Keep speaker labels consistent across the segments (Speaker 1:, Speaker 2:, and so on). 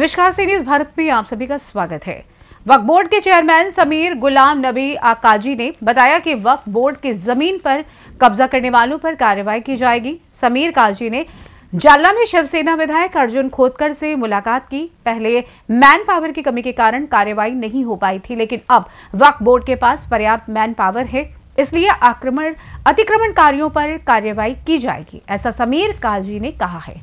Speaker 1: नमस्कार, C news Bharat में आप सभी का स्वागत है। वक्फ बोर्ड के चेयरमैन समीर गुलाम नबी काजी ने बताया कि वक्फ बोर्ड की जमीन पर कब्जा करने वालों पर कार्रवाई की जाएगी। समीर काजी ने जालना में शिवसेना विधायक अर्जुन खोतकर से मुलाकात की। पहले मैन पावर की कमी के कारण कार्रवाई नहीं हो पाई थी, लेकिन अब वक्फ बोर्ड के पास पर्याप्त मैन पावर है, इसलिए अतिक्रमणकारियों पर कार्रवाई की जाएगी, ऐसा समीर काजी ने कहा है।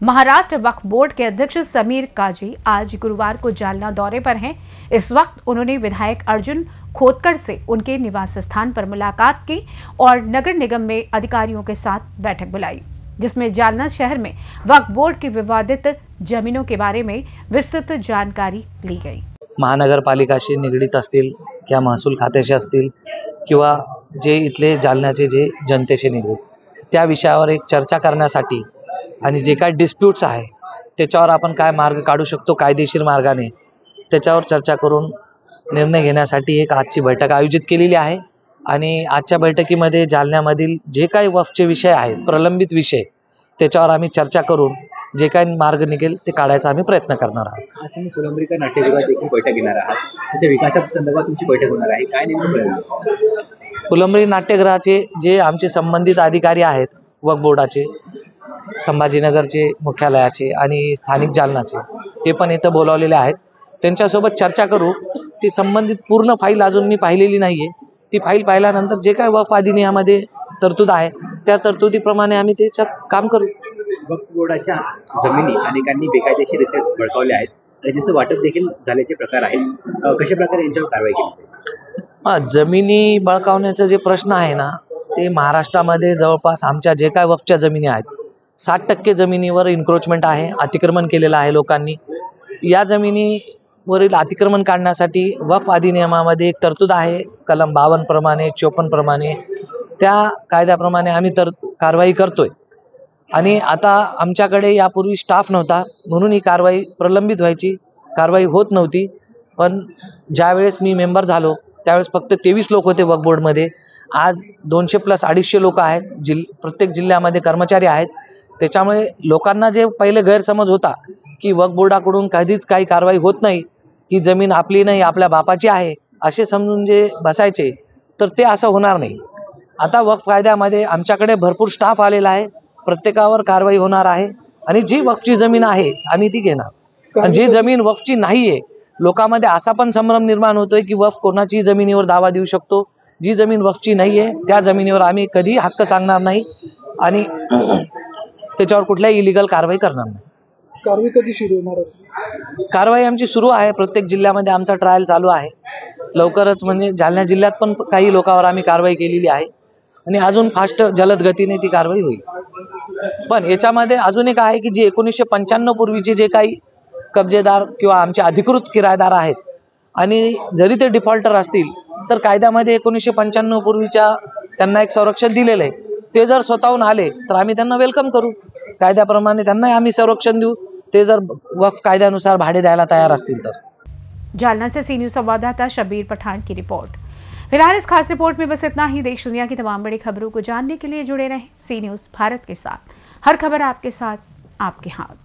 Speaker 1: महाराष्ट्र वक्फ बोर्ड के अध्यक्ष समीर काजी आज गुरुवार को जालना दौरे पर हैं। इस वक्त उन्होंने विधायक अर्जुन खोतकर से उनके निवास स्थान पर मुलाकात की और नगर निगम में अधिकारियों के साथ बैठक बुलाई, जिसमें जालना शहर में वक्फ बोर्ड की विवादित जमीनों के बारे में विस्तृत जानकारी ली गई।
Speaker 2: महानगरपालिकाशी निगडीत असतील किंवा महसूल खात्याशी असतील किंवा जे इथले जालन्याचे जे जनतेशी निगडीत त्या विषयावर एक चर्चा करण्यासाठी आणि जे काही डिस्प्यूट्स आहे त्याच्यावर आपण काय मार्ग काढू शकतो कायदेशीर मार्गाने, त्याच्यावर चर्चा करून निर्णय घेण्यासाठी एक आजची बैठक आयोजित केलेली आहे। आणि आजच्या बैठकीमध्ये जालन्यामधील जे काही वक्फचे विषय आहेत, प्रलंबित विषय, त्याच्यावर आम्ही चर्चा करून जे काही मार्ग निघेल ते काढायचा आम्ही प्रयत्न करणार आहोत।
Speaker 3: आज तुम्ही फुलंब्री नाट्यगृहात देखील बैठक घेणार आहात, त्याच्या विकासासंदर्भात तुमची बैठक होणार आहे, काय नेमकं?
Speaker 2: फुलंब्री नाट्यगृहाचे जे आमचे संबंधित अधिकारी आहेत वक्फ बोर्डाचे, संभाजीनगरचे मुख्यालयाचे आणि स्थानिक जालनाचे, ते पण इथं बोलावलेले आहेत। त्यांच्यासोबत चर्चा करू। ती संबंधित पूर्ण फाईल अजून मी पाहिलेली नाही आहे। ती फाईल पाहिल्यानंतर जे काही वक्फ अधिनियमामध्ये तरतूद आहे त्या तरतुदीप्रमाणे आम्ही त्याच्यात काम करू।
Speaker 3: वक्फ बोर्डाच्या जमिनी अनेकांनी बेकायदेशीररित्या बळकावल्या आहेत आणि त्यांचं वाटप देखील झाल्याचे प्रकार आहेत, कशा प्रकारे यांच्यावर कारवाई केली?
Speaker 2: जमिनी बळकावण्याचा जे प्रश्न आहे ना, ते महाराष्ट्रामध्ये जवळपास आमच्या जे काय वक्फच्या जमिनी आहेत 60% जमिनीवर इन्क्रोचमेंट आहे, अतिक्रमण केलेलं आहे लोकांनी। या जमिनीवरील अतिक्रमण काढण्यासाठी वक्फ अधिनियमामध्ये एक तरतूद आहे, कलम 52 प्रमाणे 54 प्रमाणे, त्या कायद्याप्रमाणे आम्ही कारवाई करतोय। आणि आता आमच्याकडे यापूर्वी स्टाफ नव्हता म्हणून ही कारवाई प्रलंबित व्हायची, कारवाई होत नव्हती। पण ज्यावेळेस मी मेंबर झालो त्यावेळेस फक्त 23 लोक होते वक्फ बोर्डमध्ये। आज 200 प्लस 250 लोक आहेत, प्रत्येक जिल्ह्यामध्ये कर्मचारी आहेत। त्याच्यामुळे लोकांना जे पहिले गैरसमज होता की वक्फ बोर्डाकडून कधीच काही कारवाई होत नाही, ही जमीन आपली नाही आपल्या बापाची आहे असे समजून जे बसायचे, तर ते असं होणार नाही। आता वक्फ कायद्यामध्ये आमच्याकडे भरपूर स्टाफ आलेला आहे, प्रत्येकावर कारवाई होणार आहे आणि जी वक्फची जमीन आहे आम्ही ती घेणार। आणि जी जमीन वक्फची नाही आहे, लोकांमध्ये असा पण संभ्रम निर्माण होतोय की वक्फ कोणाची जमिनीवर दावा देऊ शकतो। जी जमीन वक्फची नाही आहे त्या जमिनीवर आम्ही कधी हक्क सांगणार नाही आणि त्याच्यावर कुठल्याही इलिगल कारवाई करणार नाही।
Speaker 4: कारवाई कधी सुरू होणार आहे?
Speaker 2: कारवाई आमची सुरू आहे, प्रत्येक जिल्ह्यामध्ये आमचा ट्रायल चालू आहे। लवकरच म्हणजे जालना जिल्ह्यात पण काही लोकांवर आम्ही कारवाई केलेली आहे आणि अजून फास्ट जलद गतीने ती कारवाई होईल। पण याच्यामध्ये अजून एक आहे की जे 1995 पूर्वीचे जे काही कब्जेदार किंवा आमचे अधिकृत किरायदार आहेत आणि जरी ते डिफॉल्टर असतील तर कायद्यामध्ये 1995 पूर्वीच्या त्यांना एक संरक्षण दिलेलं आहे। ते जर स्वतःहून आले तर आम्ही त्यांना वेलकम करू, कायद्याप्रमाणे त्यांना आम्ही संरक्षण देऊ, ते जर वक्फ कायद्यानुसार भाडे द्यायला तयार असतील तर।
Speaker 1: जालना से सी न्यूज संवाददाता शबीर पठान की रिपोर्ट। फिलहाल इस खास रिपोर्ट में बस इतना ही। देश दुनिया की तमाम बड़ी खबरों को जानने के लिए जुड़े रहें सी न्यूज भारत के साथ। हर खबर आपके साथ, आपके हाथ।